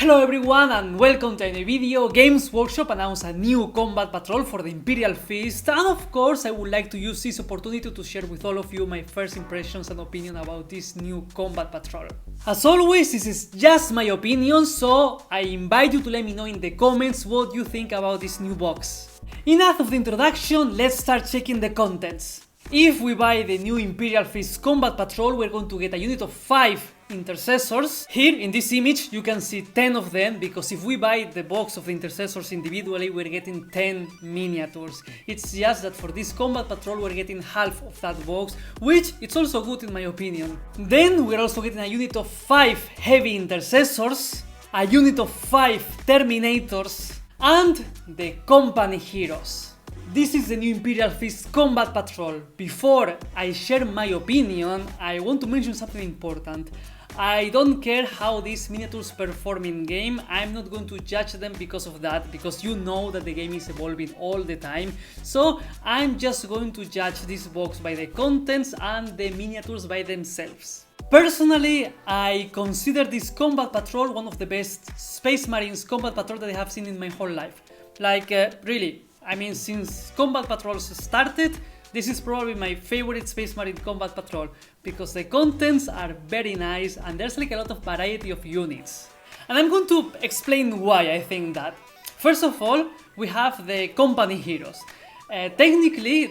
Hello everyone and welcome to a new video. Games Workshop announced a new combat patrol for the Imperial Feast, and of course I would like to use this opportunity to share with all of you my first impressions and opinion about this new combat patrol. As always, this is just my opinion, so I invite you to let me know in the comments what you think about this new box. Enough of the introduction, let's start checking the contents. If we buy the new Imperial Feast Combat Patrol, we're going to get a unit of 5 Intercessors. Here in this image you can see 10 of them, because if we buy the box of the Intercessors individually we're getting 10 miniatures. It's just that for this Combat Patrol we're getting half of that box, which it's also good in my opinion. Then we're also getting a unit of 5 Heavy Intercessors, a unit of 5 Terminators, and the Company Heroes. This is the new Imperial Feast Combat Patrol. Before I share my opinion, I want to mention something important. I don't care how these miniatures perform in game. I'm not going to judge them because of that, because you know that the game is evolving all the time. So I'm just going to judge this box by the contents and the miniatures by themselves. Personally, I consider this Combat Patrol one of the best Space Marines Combat Patrol that I have seen in my whole life. Really. I mean, since Combat Patrols started, this is probably my favorite Space Marine Combat Patrol, because the contents are very nice and there's like a lot of variety of units. And I'm going to explain why I think that. First of all, we have the Company Heroes. Technically,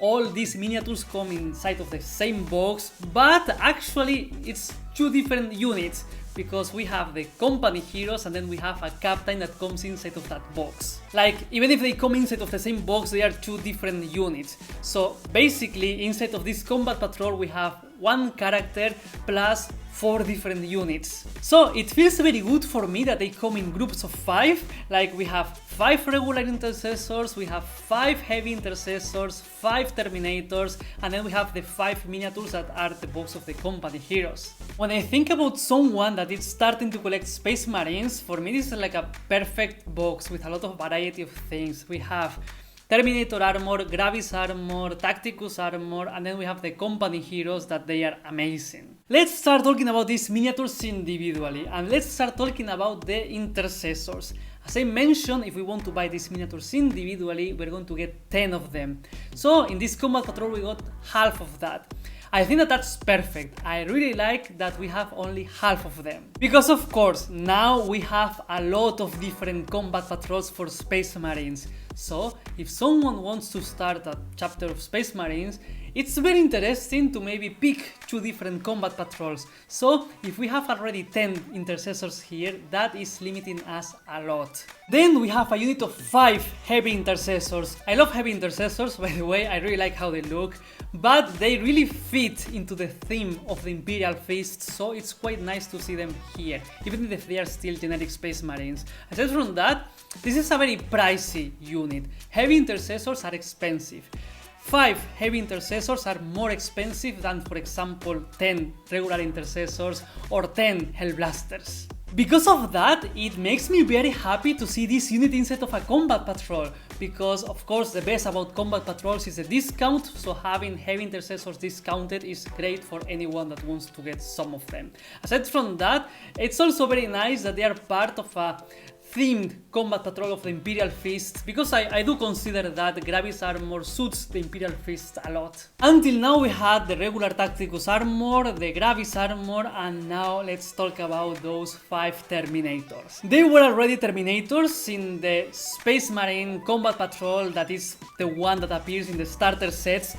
all these miniatures come inside of the same box, but actually it's two different units, because we have the Company Heroes and then we have a Captain that comes inside of that box. Like, even if they come inside of the same box, they are two different units. So basically, inside of this Combat Patrol we have one character plus 4 different units. So it feels very good for me that they come in groups of 5. Like, we have 5 regular Intercessors, we have 5 Heavy Intercessors, 5 Terminators, and then we have the 5 miniatures that are the box of the Company Heroes. When I think about someone that is starting to collect Space Marines, for me this is like a perfect box with a lot of variety of things. We have Terminator armor, Gravis armor, Tacticus armor, and then we have the Company Heroes that they are amazing. Let's start talking about these miniatures individually, and let's start talking about the Intercessors. As I mentioned, if we want to buy these miniatures individually, we're going to get 10 of them. So in this Combat Patrol we got half of that. I think that that's perfect. I really like that we have only half of them. Because of course, now we have a lot of different combat patrols for Space Marines. So if someone wants to start a chapter of Space Marines, it's very interesting to maybe pick 2 different combat patrols. So if we have already 10 Intercessors here, that is limiting us a lot. Then we have a unit of 5 Heavy Intercessors. I love Heavy Intercessors, by the way, I really like how they look, but they really fit into the theme of the Imperial Feast, so it's quite nice to see them here, even if they are still generic Space Marines. Aside from that, this is a very pricey unit. Heavy Intercessors are expensive. 5 Heavy Intercessors are more expensive than, for example, 10 regular Intercessors or 10 Hellblasters. Because of that, it makes me very happy to see this unit inside of a Combat Patrol, because of course the best about Combat Patrols is the discount, so having Heavy Intercessors discounted is great for anyone that wants to get some of them. Aside from that, it's also very nice that they are part of a themed Combat Patrol of the Imperial Feast, because I do consider that Gravis armor suits the Imperial Feast a lot. Until now we had the regular Tacticus armor, the Gravis armor, and now let's talk about those 5 Terminators. They were already Terminators in the Space Marine Combat Patrol, that is the one that appears in the starter sets.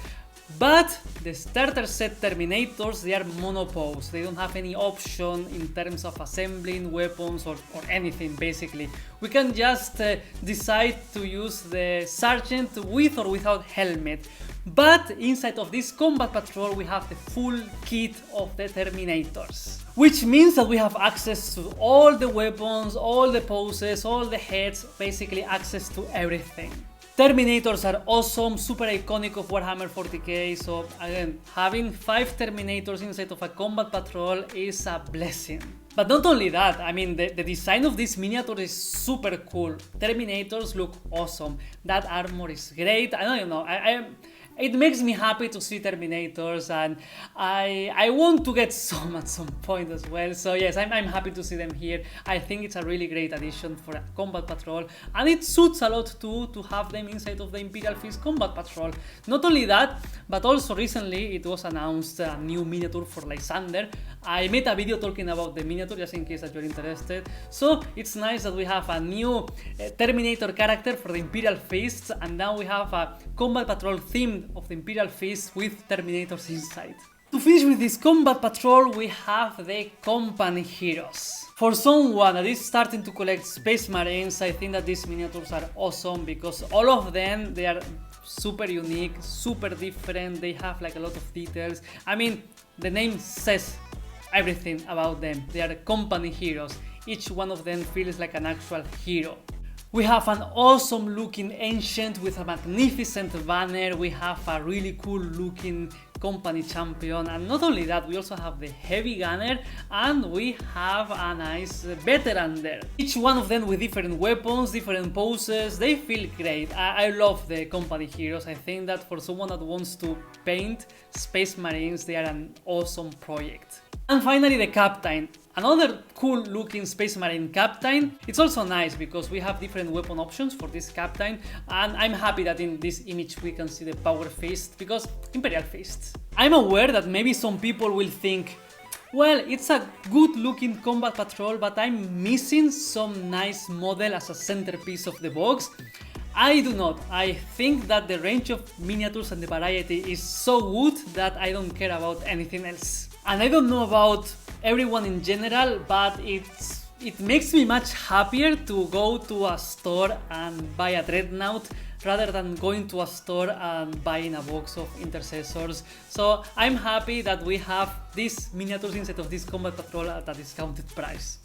But the starter set Terminators, they are monopose. They don't have any option in terms of assembling weapons or anything basically. We can just decide to use the Sergeant with or without helmet. But inside of this Combat Patrol we have the full kit of the Terminators, which means that we have access to all the weapons, all the poses, all the heads, basically access to everything. Terminators are awesome, super iconic of Warhammer 40k, so again, having 5 Terminators inside of a Combat Patrol is a blessing. But not only that, I mean, the design of this miniature is super cool. Terminators look awesome, that armor is great, I don't know, it makes me happy to see Terminators, and I want to get some at some point as well. So yes, I'm happy to see them here. I think it's a really great addition for a Combat Patrol, and it suits a lot too to have them inside of the Imperial Fist Combat Patrol. Not only that, but also recently it was announced a new miniature for Lysander. I made a video talking about the miniature just in case that you're interested. So it's nice that we have a new Terminator character for the Imperial Fists, and now we have a Combat Patrol theme of the Imperial Fist with Terminators inside. To finish with this Combat Patrol, we have the Company Heroes. For someone that is starting to collect Space Marines, I think that these miniatures are awesome because all of them, they are super unique, super different, they have like a lot of details. I mean, the name says everything about them. They are Company Heroes. Each one of them feels like an actual hero. We have an awesome looking Ancient with a magnificent banner. We have a really cool looking Company Champion, and not only that, we also have the Heavy Gunner, and we have a nice Veteran there. Each one of them with different weapons, different poses, they feel great. I love the Company Heroes. I think that for someone that wants to paint Space Marines, they are an awesome project. And finally, the Captain. Another cool looking Space Marine Captain. It's also nice because we have different weapon options for this Captain, and I'm happy that in this image we can see the Power Fist because Imperial Fists. I'm aware that maybe some people will think, well, it's a good looking Combat Patrol, but I'm missing some nice model as a centerpiece of the box. I do not. I think that the range of miniatures and the variety is so good that I don't care about anything else. And I don't know about everyone in general, but it makes me much happier to go to a store and buy a Dreadnought rather than going to a store and buying a box of Intercessors. So I'm happy that we have these miniatures inside of this Combat Patrol at a discounted price.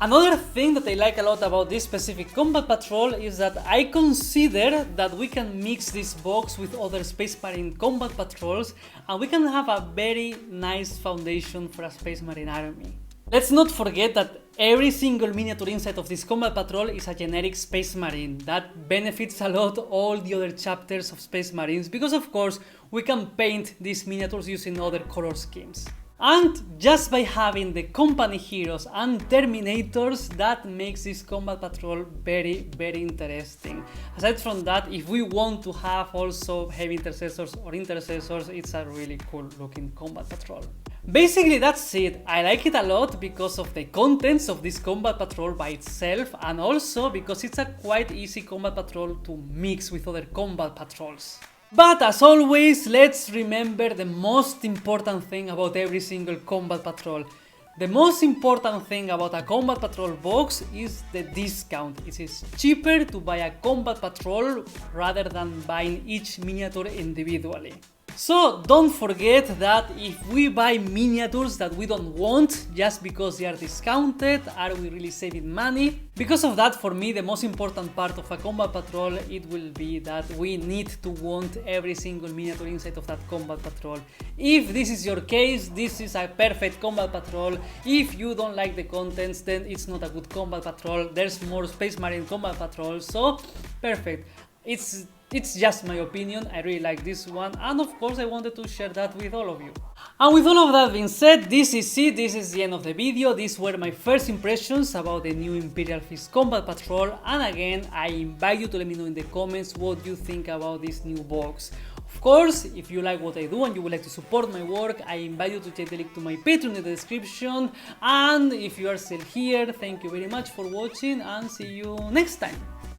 Another thing that I like a lot about this specific Combat Patrol is that I consider that we can mix this box with other Space Marine Combat Patrols, and we can have a very nice foundation for a Space Marine army. Let's not forget that every single miniature inside of this Combat Patrol is a generic Space Marine. That benefits a lot all the other chapters of Space Marines because of course we can paint these miniatures using other color schemes. And just by having the Company Heroes and Terminators, that makes this Combat Patrol very interesting. Aside from that, if we want to have also Heavy Intercessors or Intercessors, it's a really cool looking Combat Patrol. Basically that's it. I like it a lot because of the contents of this Combat Patrol by itself, and also because it's a quite easy Combat Patrol to mix with other Combat Patrols. But as always, let's remember the most important thing about every single Combat Patrol. The most important thing about a Combat Patrol box is the discount. It is cheaper to buy a Combat Patrol rather than buying each miniature individually. So don't forget that if we buy miniatures that we don't want just because they are discounted, are we really saving money? Because of that, for me, the most important part of a Combat Patrol, it will be that we need to want every single miniature inside of that Combat Patrol. If this is your case, this is a perfect Combat Patrol. If you don't like the contents, then it's not a good Combat Patrol. There's more Space Marine Combat Patrols, so perfect. It's just my opinion. I really like this one, and of course I wanted to share that with all of you. And with all of that being said, this is it. This is the end of the video. These were my first impressions about the new Imperial Fist Combat Patrol, and again I invite you to let me know in the comments what you think about this new box. Of course, if you like what I do and you would like to support my work, I invite you to check the link to my Patreon in the description. And if you are still here, thank you very much for watching, and see you next time.